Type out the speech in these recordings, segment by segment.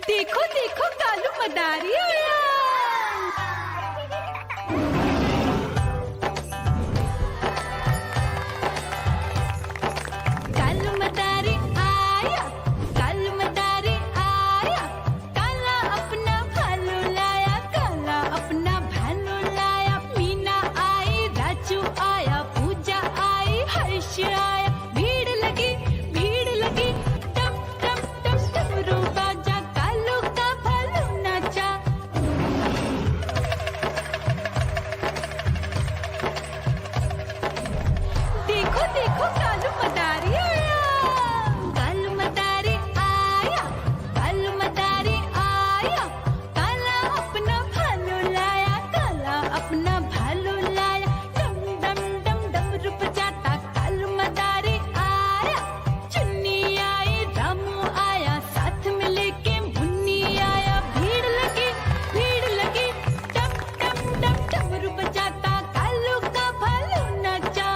देखो देखो कालू मदारी आया। कालू मदारी आया, कालू मदारी आया, काला अपना भालू लाया, काला अपना भालू लाया। मीना आई, राजू आया, पूजा आई, हर्ष आया। भीड़ लगी टम टम टम डमरू बाजा, कालू का भालू नाचा। देखो देखो कालू मदारी आया, कालू मदारी आया, कालू मदारी आया, काला अपना भालू लाया, काला अपना भालू लाया। डम डम डम डमरू बजाता कालू मदारी आया। चुन्नी आई, रामू आया, साथ में लेके मुन्नी आया। भीड़ लगी टम टम टम डमरू बजाता कालू का भालू नाचा।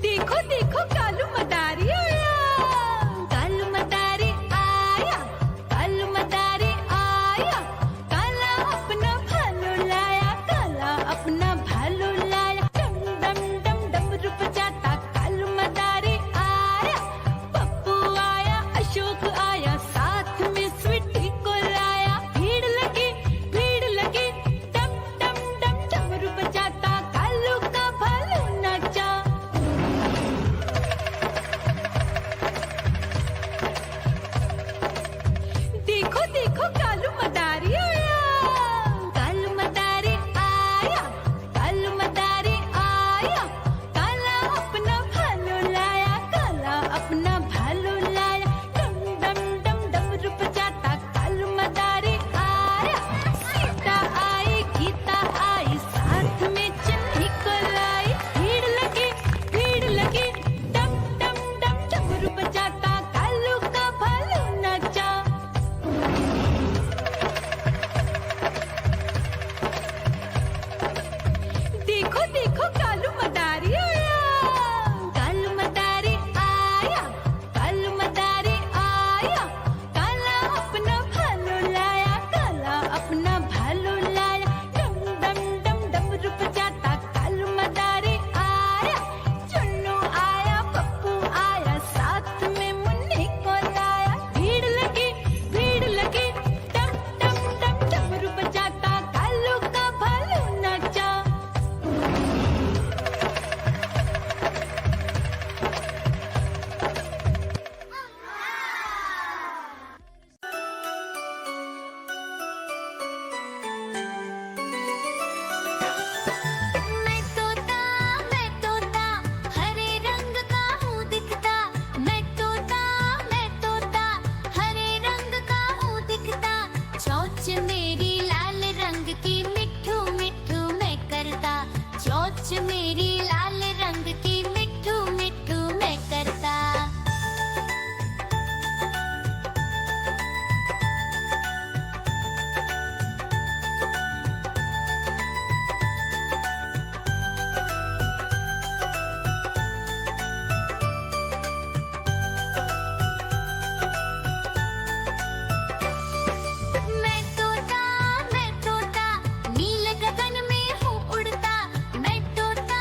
देखो देखो कालू मदारी आया, कालू मदारी आया, कालू मदारी आया, काला अपना भालू लाया, काला अपना भालू लाया। डम डम डम डमरू बजाता कालू मदारी आया। पप्पू आया, अशोक आया, साथ में स्वीटी को लाया। भीड़ लगी टम टम टम डमरू बजाता कालू का भालू नाचा। देखो देखो कालू मदारी आया, कालू मदारी आया, कालू मदारी आया, काला अपना भालू लाया, काला अपना भालू लाया। डम डम डम डमरू बजाता कालू मदारी आया। सीता आई, गीता आई, साथ में चन्नी को लाई। भीड़ लगी टम टम टम डमरू बजाता कालू का भालू नाचा। देखो देखो कालू मदारी आया, कालू मदारी आया, कालू मदारी आया, काला अपना भालू लाया, काला अपना भालू लाया। डम डम डम डमरू बजाता कालू मदारी आया। चुन्नू आया, पप्पू आया, साथ में मुन्नी को लाया। भीड़ लगी टम टम टम डमरू बजाता कालू का भालू नाचा। मैं तोता हरे रंग का हूँ दिखता। मैं तोता हरे रंग का हूँ दिखता। चोंच मेरी लाल रंग की, मिट्ठू मिट्ठू मैं करता। चोंच मेरी लाल रंग की, मिट्ठू मिट्ठू मैं करता। मैं तोता नील गगन में हूँ उड़ता। मैं तोता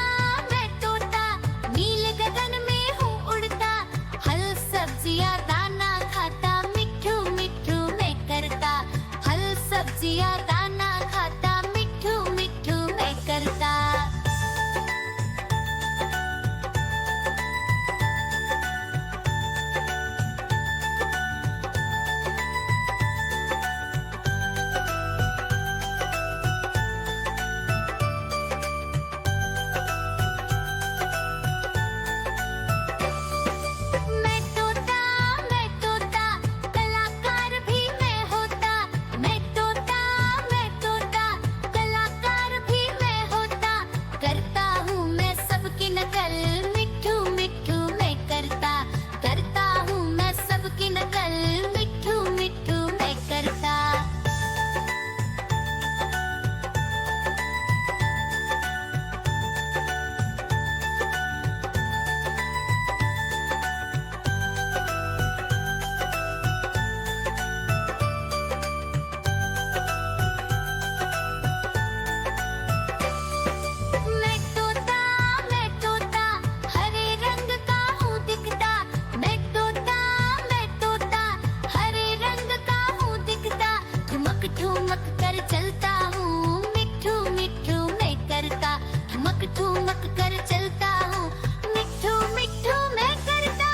ठुमक ठुमक कर चलता हूँ, मिट्ठू मिट्ठू मैं करता।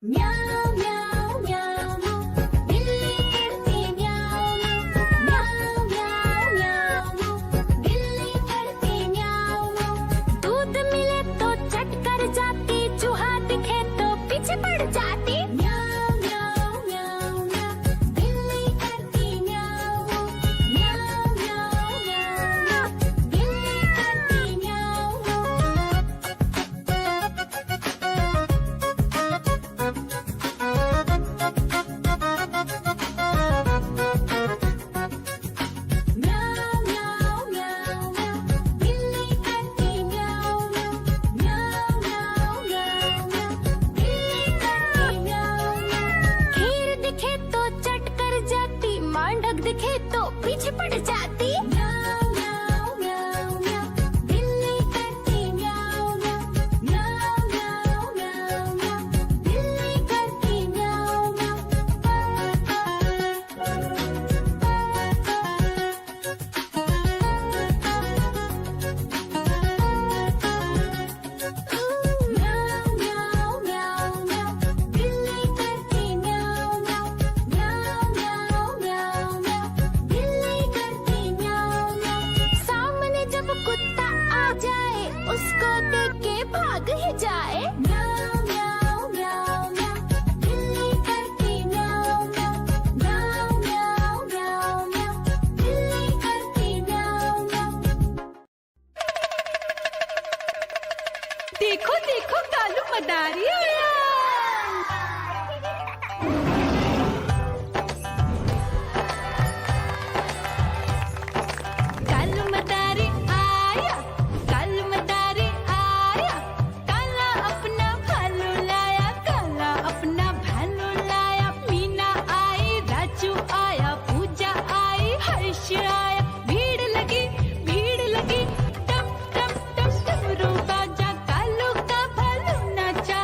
म्याऊं म्याऊं म्याऊं, बिल्ली करती म्याऊं म्याऊं म्याऊं म्याऊं, बिल्ली करती म्याऊं। दूध मिले तो चट कर जाती, चूहा दिखे तो पीछे पड़ जाती। म्याऊं म्याऊं म्याऊं म्याऊं, बिल्ली करती म्याऊं म्याऊं म्याऊं म्याऊं, बिल्ली करती म्याऊं। म्याऊं म्याऊं म्याऊं म्याऊं, बिल्ली करती म्याऊं म्याऊं म्याऊं म्याऊं म्याऊं, बिल्ली करती म्याऊं। खीर दिखे तो चट कर जाती, मांडक दिखे तो पीछे पड़ जाती। म्याऊं म्याऊं म्याऊं म्याऊं, बिल्ली करती म्याऊं म्याऊं म्याऊं म्याऊं म्याऊं म्याऊं, बिल्ली करती म्याऊं म्याऊं म्याऊं म्याऊं म्याऊं, बिल्ली करती म्याऊं म्याऊं म्याऊं म्याऊं म्याऊं म्याऊं, बिल्ली करती म्याऊं म्याऊं। सामने जब कुत्ता आ जाए, उसको देख के भाग ही जाए। म्याऊं म्याऊं म्याऊं म्याऊं, बिल्ली करती म्याऊं म्याऊं म्याऊं म्याऊं म्याऊं म्याऊं, बिल्ली करती म्याऊं म्याऊं। देखो देखो कालू मदारी आया। कालू मदारी आया, कालू मदारी आया, काला अपना भालू लाया, काला अपना भालू लाया। मीना आई, राजू आया, पूजा आई, हर्ष आया। भीड़ लगी टम टम टम डमरू बाजा, कालू का भालू नाचा।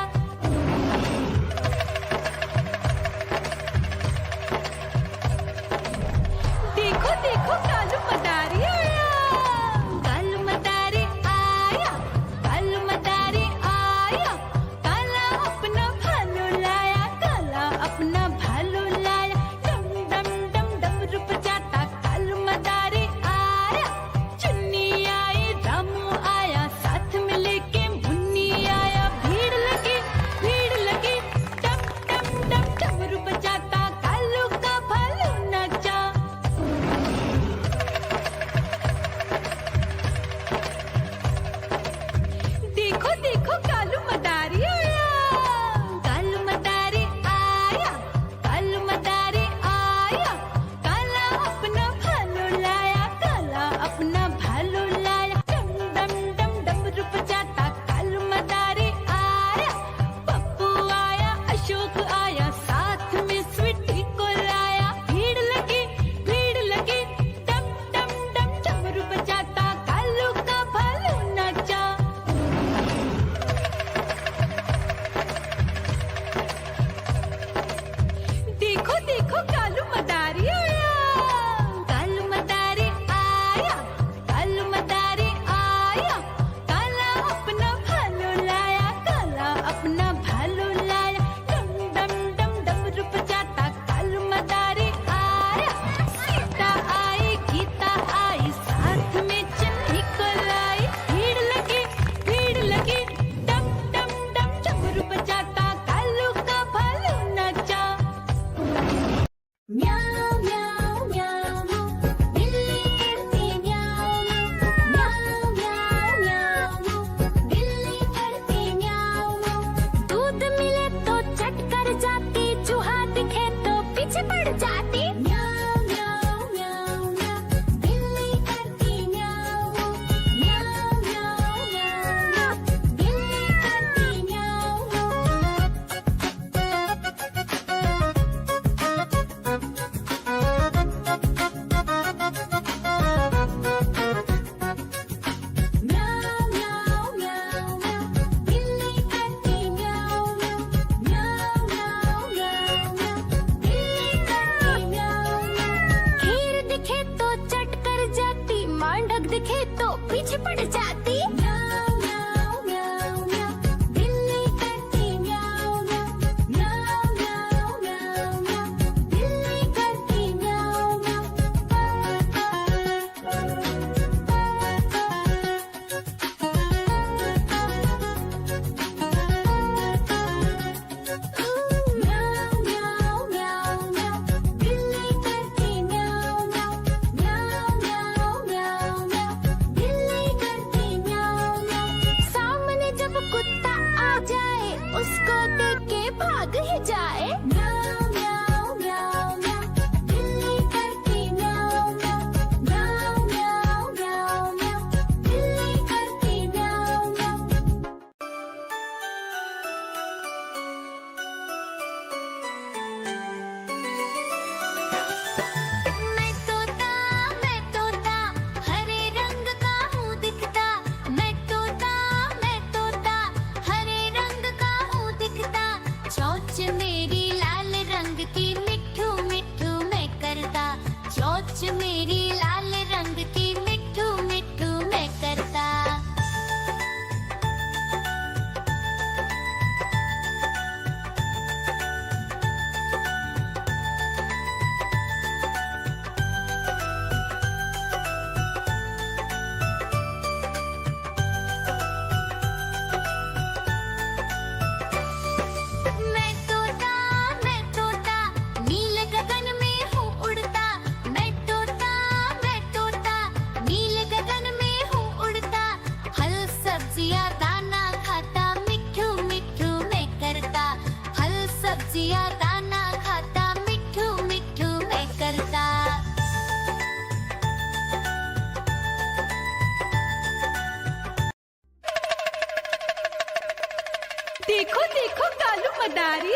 पीछे पड़ जाती। म्याऊं म्याऊं म्याऊं म्याऊं, बिल्ली करती म्याऊं म्याऊं। म्याऊं म्याऊं म्याऊं म्याऊं, बिल्ली करती म्याऊं म्याऊं। म्याऊं म्याऊं म्याऊं म्याऊं, बिल्ली करती म्याऊं म्याऊं। म्याऊं म्याऊं म्याऊं म्याऊं, बिल्ली करती म्याऊं म्याऊं। सामने जब कुत्ता आ जाए उसको देख के भाग ही जाए। म्याऊं म्याऊं म्याऊं म्याऊं, बिल्ली करती म्याऊं म्याऊं। म्याऊं म्याऊं म्याऊं म्याऊं, बिल्ली करती म्याऊं म्याऊं। मैं तोता हरे रंग का हूँ दिखता। मैं तोता हरे रंग का हूँ दिखता। चोंच मेरी लाल रंग की मिट्ठू मिट्ठू मैं करता। चोंच मेरी लाल रंग की मिट्ठू मिट्ठू मैं करता। मैं तोता नील गगन में हूँ उड़ता। मैं तोता नील गगन में हूँ उड़ता। फल सब्जियाँ दाना खाता मिट्ठू मिट्ठू मैं करता। फल सब्जियाँ दाना खाता मिट्ठू मिट्ठू मैं करता। देखो देखो कालू मदारी